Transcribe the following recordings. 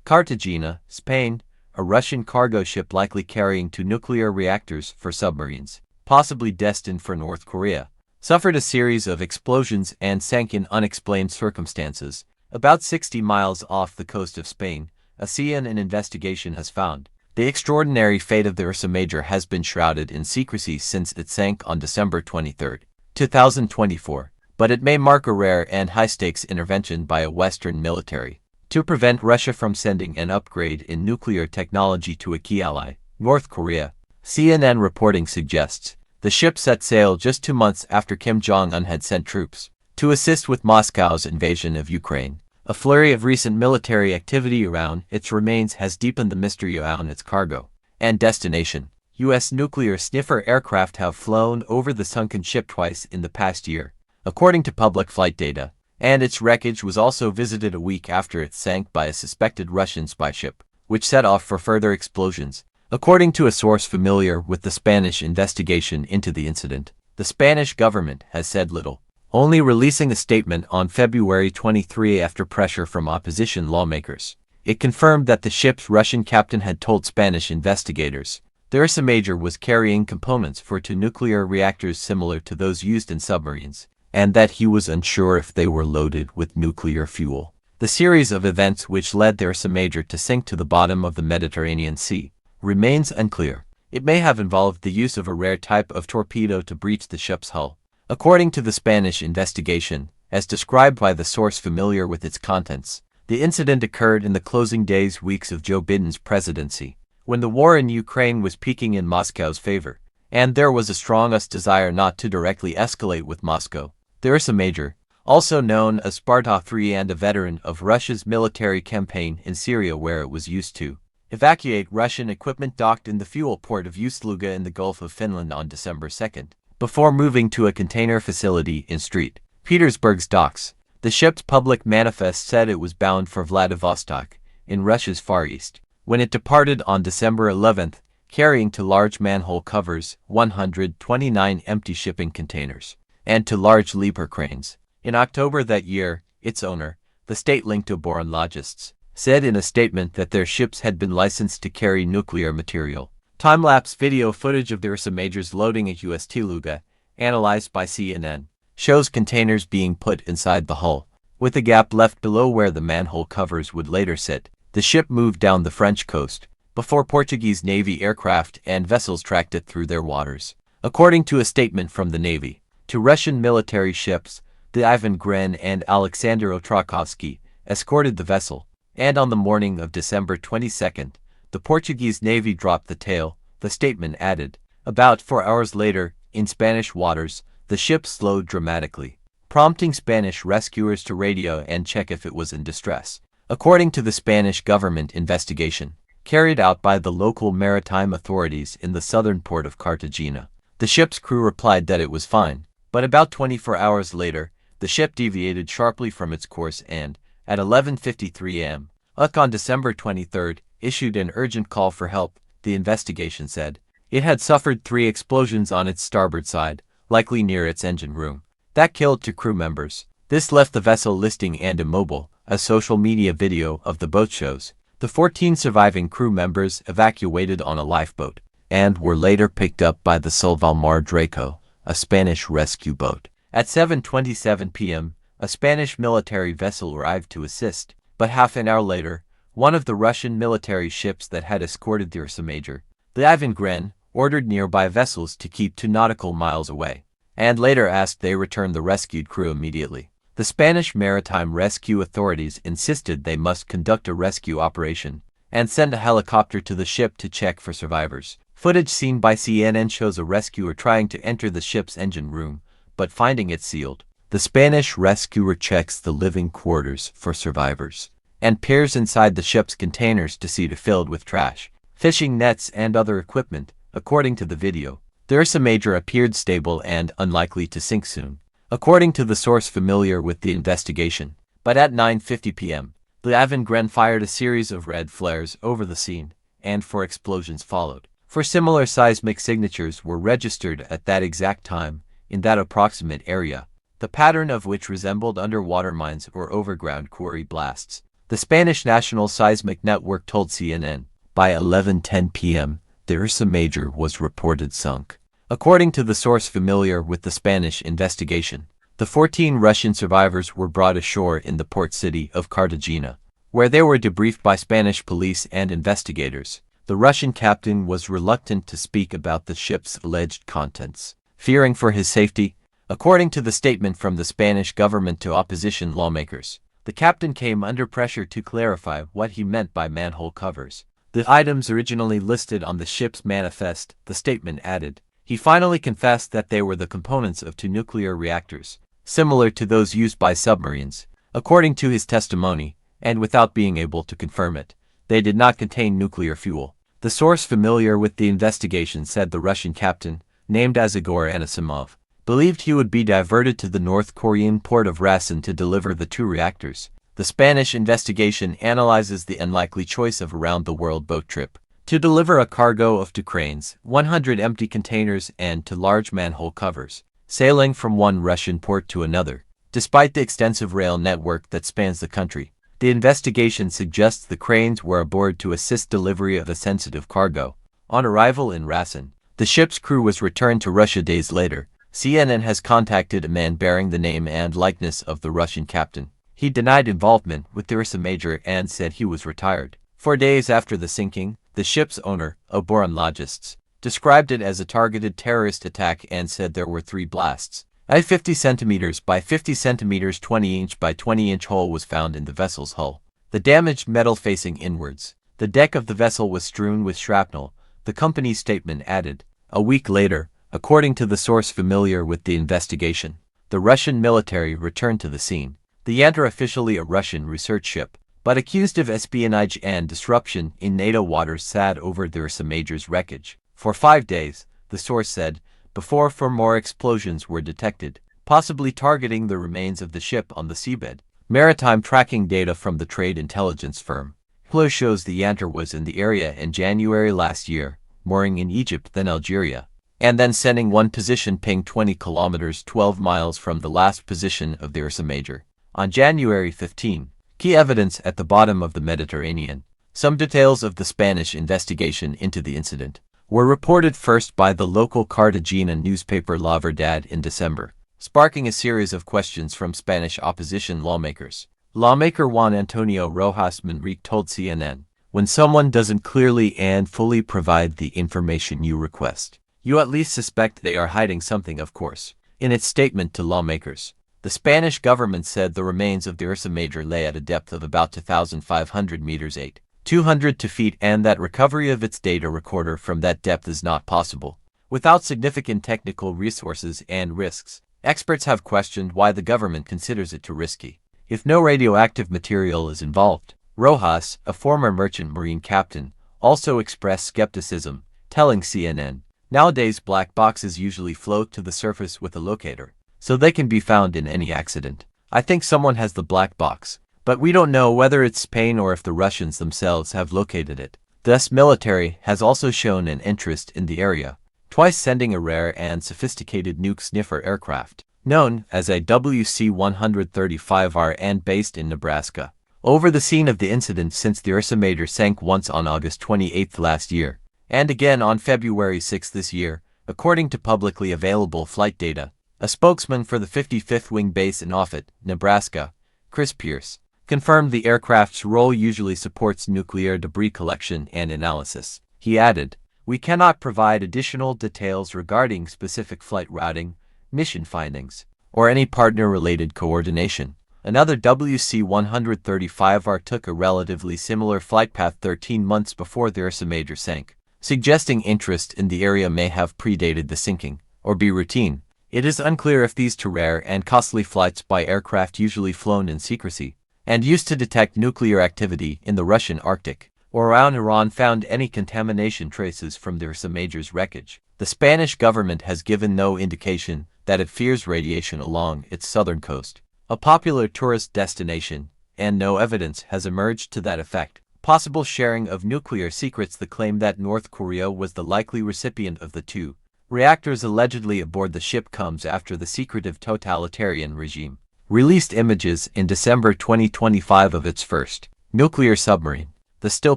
Cartagena, Spain, a Russian cargo ship likely carrying 2 nuclear reactors for submarines, possibly destined for North Korea, suffered a series of explosions and sank in unexplained circumstances, about 60 miles off the coast of Spain, a CNN investigation has found. The extraordinary fate of the Ursa Major has been shrouded in secrecy since it sank on December 23, 2024, but it may mark a rare and high-stakes intervention by a Western military to prevent Russia from sending an upgrade in nuclear technology to a key ally, North Korea. CNN reporting suggests the ship set sail just 2 months after Kim Jong-un had sent troops to assist with Moscow's invasion of Ukraine. A flurry of recent military activity around its remains has deepened the mystery around its cargo and destination. U.S. nuclear sniffer aircraft have flown over the sunken ship twice in the past year, according to public flight data, and its wreckage was also visited a week after it sank by a suspected Russian spy ship, which set off for further explosions. According to a source familiar with the Spanish investigation into the incident, the Spanish government has said little, only releasing a statement on February 23 after pressure from opposition lawmakers. It confirmed that the ship's Russian captain had told Spanish investigators the Ursa Major was carrying components for 2 nuclear reactors similar to those used in submarines, and that he was unsure if they were loaded with nuclear fuel. The series of events which led the Ursa Major to sink to the bottom of the Mediterranean Sea remains unclear. It may have involved the use of a rare type of torpedo to breach the ship's hull. According to the Spanish investigation, as described by the source familiar with its contents, the incident occurred in the closing weeks of Joe Biden's presidency, when the war in Ukraine was peaking in Moscow's favor, and there was a strong desire not to directly escalate with Moscow. The Ursa Major, also known as Sparta III and a veteran of Russia's military campaign in Syria where it was used to evacuate Russian equipment, docked in the fuel port of Ust-Luga in the Gulf of Finland on December 2, before moving to a container facility in St. Petersburg's docks. The ship's public manifest said it was bound for Vladivostok, in Russia's Far East, when it departed on December 11, carrying 2 large manhole covers, 129 empty shipping containers, and 2 large leaper cranes. In October that year, its owner, the state-linked Oboronlogists, said in a statement that their ships had been licensed to carry nuclear material. Time-lapse video footage of the Ursa Major's loading at Ust-Luga, analyzed by CNN, shows containers being put inside the hull, with a gap left below where the manhole covers would later sit. The ship moved down the French coast, before Portuguese Navy aircraft and vessels tracked it through their waters. According to a statement from the Navy, 2 Russian military ships, the Ivan Gren and Alexander Otrakovsky, escorted the vessel, and on the morning of December 22, the Portuguese Navy dropped the tail, the statement added. About 4 hours later, in Spanish waters, the ship slowed dramatically, prompting Spanish rescuers to radio and check if it was in distress. According to the Spanish government investigation, carried out by the local maritime authorities in the southern port of Cartagena, the ship's crew replied that it was fine, but about 24 hours later, the ship deviated sharply from its course and, at 11:53 a.m., on December 23, issued an urgent call for help. The investigation said it had suffered 3 explosions on its starboard side, likely near its engine room, that killed 2 crew members. This left the vessel listing and immobile, a social media video of the boat shows. The 14 surviving crew members evacuated on a lifeboat, and were later picked up by the Salvamar Draco, a Spanish rescue boat. At 7:27 p.m., a Spanish military vessel arrived to assist, but half an hour later, one of the Russian military ships that had escorted the Ursa Major, the Ivan Gren, ordered nearby vessels to keep 2 nautical miles away, and later asked they return the rescued crew immediately. The Spanish maritime rescue authorities insisted they must conduct a rescue operation and send a helicopter to the ship to check for survivors. Footage seen by CNN shows a rescuer trying to enter the ship's engine room, but finding it sealed. The Spanish rescuer checks the living quarters for survivors and peers inside the ship's containers to see it filled with trash, fishing nets and other equipment. According to the video, the Ursa Major appeared stable and unlikely to sink soon, according to the source familiar with the investigation. But at 9:50 p.m., the Ivan Gren fired a series of red flares over the scene, and 4 explosions followed. 4 similar seismic signatures were registered at that exact time, in that approximate area, the pattern of which resembled underwater mines or overground quarry blasts. The Spanish National Seismic Network told CNN. By 11:10 p.m., the Ursa Major was reported sunk. According to the source familiar with the Spanish investigation, the 14 Russian survivors were brought ashore in the port city of Cartagena, where they were debriefed by Spanish police and investigators. The Russian captain was reluctant to speak about the ship's alleged contents, fearing for his safety. According to the statement from the Spanish government to opposition lawmakers, the captain came under pressure to clarify what he meant by manhole covers. The items originally listed on the ship's manifest, the statement added. He finally confessed that they were the components of 2 nuclear reactors, similar to those used by submarines. According to his testimony, and without being able to confirm it, they did not contain nuclear fuel. The source familiar with the investigation said the Russian captain, named as Igor Anisimov, believed he would be diverted to the North Korean port of Rason to deliver the 2 reactors. The Spanish investigation analyzes the unlikely choice of a round-the-world boat trip to deliver a cargo of 2 cranes, 100 empty containers, and 2 large manhole covers, sailing from one Russian port to another. Despite the extensive rail network that spans the country, the investigation suggests the cranes were aboard to assist delivery of a sensitive cargo. On arrival in Rason, the ship's crew was returned to Russia days later. CNN has contacted a man bearing the name and likeness of the Russian captain. He denied involvement with the Ursa Major and said he was retired. 4 days after the sinking, the ship's owner, Oboronlogists, described it as a targeted terrorist attack and said there were 3 blasts. A 50 centimeters by 50 centimeters 20-inch by 20-inch hole was found in the vessel's hull. The damaged metal facing inwards. The deck of the vessel was strewn with shrapnel, the company's statement added. A week later, according to the source familiar with the investigation, the Russian military returned to the scene. The Yantar, officially a Russian research ship, but accused of espionage and disruption in NATO waters, sat over the Ursa Major's wreckage for 5 days, the source said, before 4 more explosions were detected, possibly targeting the remains of the ship on the seabed. Maritime tracking data from the trade intelligence firm PLO shows the Yantar was in the area in January last year, mooring in Egypt then Algeria, and then sending one position ping 20 kilometers 12 miles from the last position of the Ursa Major. On January 15, key evidence at the bottom of the Mediterranean. Some details of the Spanish investigation into the incident were reported first by the local Cartagena newspaper La Verdad in December, sparking a series of questions from Spanish opposition lawmakers. Lawmaker Juan Antonio Rojas Manrique told CNN, "When someone doesn't clearly and fully provide the information you request, you at least suspect they are hiding something, of course." In its statement to lawmakers, the Spanish government said the remains of the Ursa Major lay at a depth of about 2,500 meters 202 feet, and that recovery of its data recorder from that depth is not possible without significant technical resources and risks. Experts have questioned why the government considers it too risky if no radioactive material is involved. Rojas, a former merchant marine captain, also expressed skepticism, telling CNN, "Nowadays black boxes usually float to the surface with a locator, so they can be found in any accident. I think someone has the black box, but we don't know whether it's Spain or if the Russians themselves have located it." The US military has also shown an interest in the area, twice sending a rare and sophisticated nuke sniffer aircraft, known as a WC-135R and based in Nebraska, over the scene of the incident since the Ursa Major sank once on August 28 last year, and again on February 6 this year, according to publicly available flight data. A spokesman for the 55th Wing Base in Offutt, Nebraska, Chris Pierce, confirmed the aircraft's role usually supports nuclear debris collection and analysis. He added, "We cannot provide additional details regarding specific flight routing, mission findings, or any partner-related coordination." Another WC-135R took a relatively similar flight path 13 months before the Ursa Major sank, suggesting interest in the area may have predated the sinking, or be routine. It is unclear if these two rare and costly flights by aircraft usually flown in secrecy and used to detect nuclear activity in the Russian Arctic or around Iran found any contamination traces from the Ursa Major's wreckage. The Spanish government has given no indication that it fears radiation along its southern coast, a popular tourist destination, and no evidence has emerged to that effect. Possible sharing of nuclear secrets. The claim that North Korea was the likely recipient of the 2 reactors allegedly aboard the ship comes after the secretive totalitarian regime released images in December 2025 of its first Nuclear submarine. The still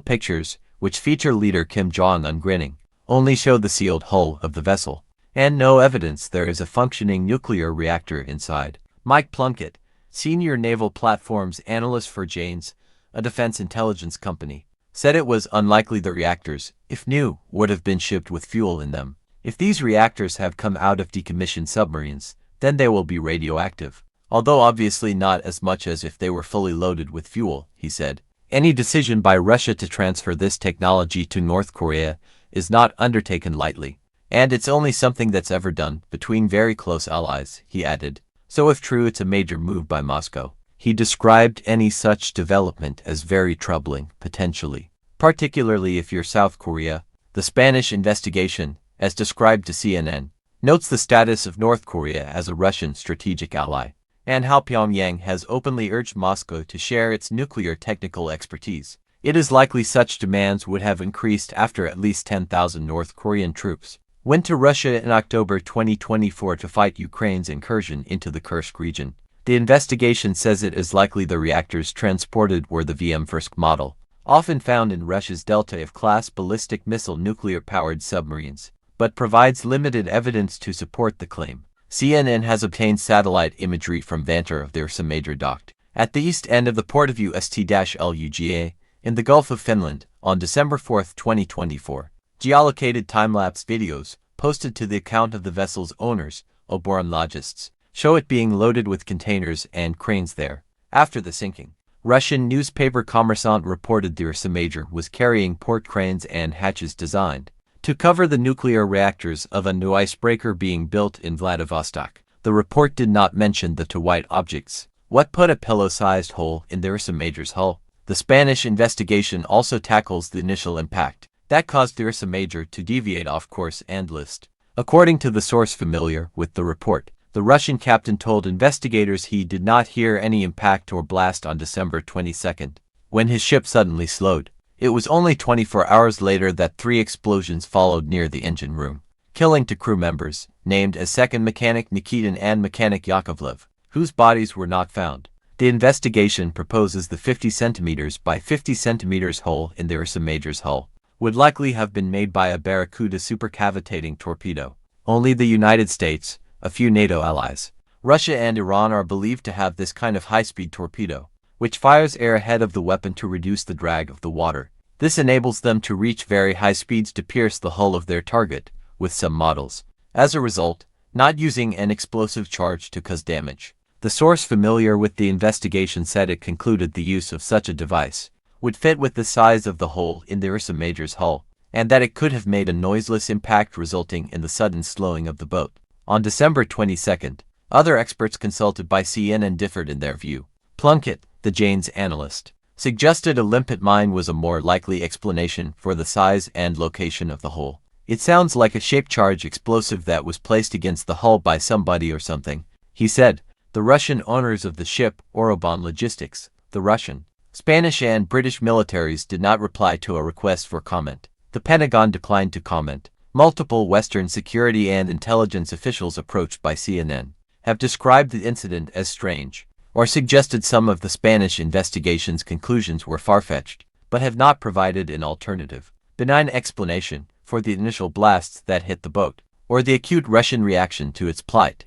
pictures, which feature leader Kim Jong-un grinning, only show the sealed hull of the vessel, and no evidence there is a functioning nuclear reactor inside. Mike Plunkett, senior naval platforms analyst for Janes, a defense intelligence company, said it was unlikely the reactors, if new, would have been shipped with fuel in them. If these reactors have come out of decommissioned submarines, then they will be radioactive, although obviously not as much as if they were fully loaded with fuel, he said. Any decision by Russia to transfer this technology to North Korea is not undertaken lightly, and it's only something that's ever done between very close allies, he added. So if true, it's a major move by Moscow. He described any such development as very troubling, potentially, particularly if you're South Korea. The Spanish investigation, as described to CNN, notes the status of North Korea as a Russian strategic ally, and how Pyongyang has openly urged Moscow to share its nuclear technical expertise. It is likely such demands would have increased after at least 10,000 North Korean troops went to Russia in October 2024 to fight Ukraine's incursion into the Kursk region. The investigation says it is likely the reactors transported were the VM-Fursk model, often found in Russia's Delta-class ballistic missile nuclear-powered submarines, but provides limited evidence to support the claim. CNN has obtained satellite imagery from Vantar of the Ursa Major docked at the east end of the port of Ust-Luga in the Gulf of Finland on December 4, 2024. Geolocated time-lapse videos, posted to the account of the vessel's owners, oboronlogists, show it being loaded with containers and cranes there. After the sinking, Russian newspaper Kommersant reported the Ursa Major was carrying port cranes and hatches designed to cover the nuclear reactors of a new icebreaker being built in Vladivostok. The report did not mention the two white objects. What put a pillow-sized hole in the Ursa Major's hull? The Spanish investigation also tackles the initial impact that caused the Ursa Major to deviate off course and list. According to the source familiar with the report, the Russian captain told investigators he did not hear any impact or blast on December 22, when his ship suddenly slowed. It was only 24 hours later that 3 explosions followed near the engine room, killing 2 crew members, named as second mechanic Nikitin and mechanic Yakovlev, whose bodies were not found. The investigation proposes the 50 centimeters by 50 centimeters hole in the Ursa Major's hull would likely have been made by a Barracuda supercavitating torpedo. Only the United States, a few NATO allies, Russia and Iran are believed to have this kind of high-speed torpedo, which fires air ahead of the weapon to reduce the drag of the water. This enables them to reach very high speeds to pierce the hull of their target, with some models, as a result, not using an explosive charge to cause damage. The source familiar with the investigation said it concluded the use of such a device would fit with the size of the hole in the Ursa Major's hull, and that it could have made a noiseless impact resulting in the sudden slowing of the boat. On December 22, other experts consulted by CNN differed in their view. Plunkett, the Janes analyst, suggested a limpet mine was a more likely explanation for the size and location of the hole. It sounds like a shaped charge explosive that was placed against the hull by somebody or something, he said. The Russian owners of the ship, Orobon Logistics, the Russian, Spanish and British militaries did not reply to a request for comment. The Pentagon declined to comment. Multiple Western security and intelligence officials approached by CNN have described the incident as strange, or suggested some of the Spanish investigation's conclusions were far-fetched, but have not provided an alternative, benign explanation for the initial blasts that hit the boat, or the acute Russian reaction to its plight.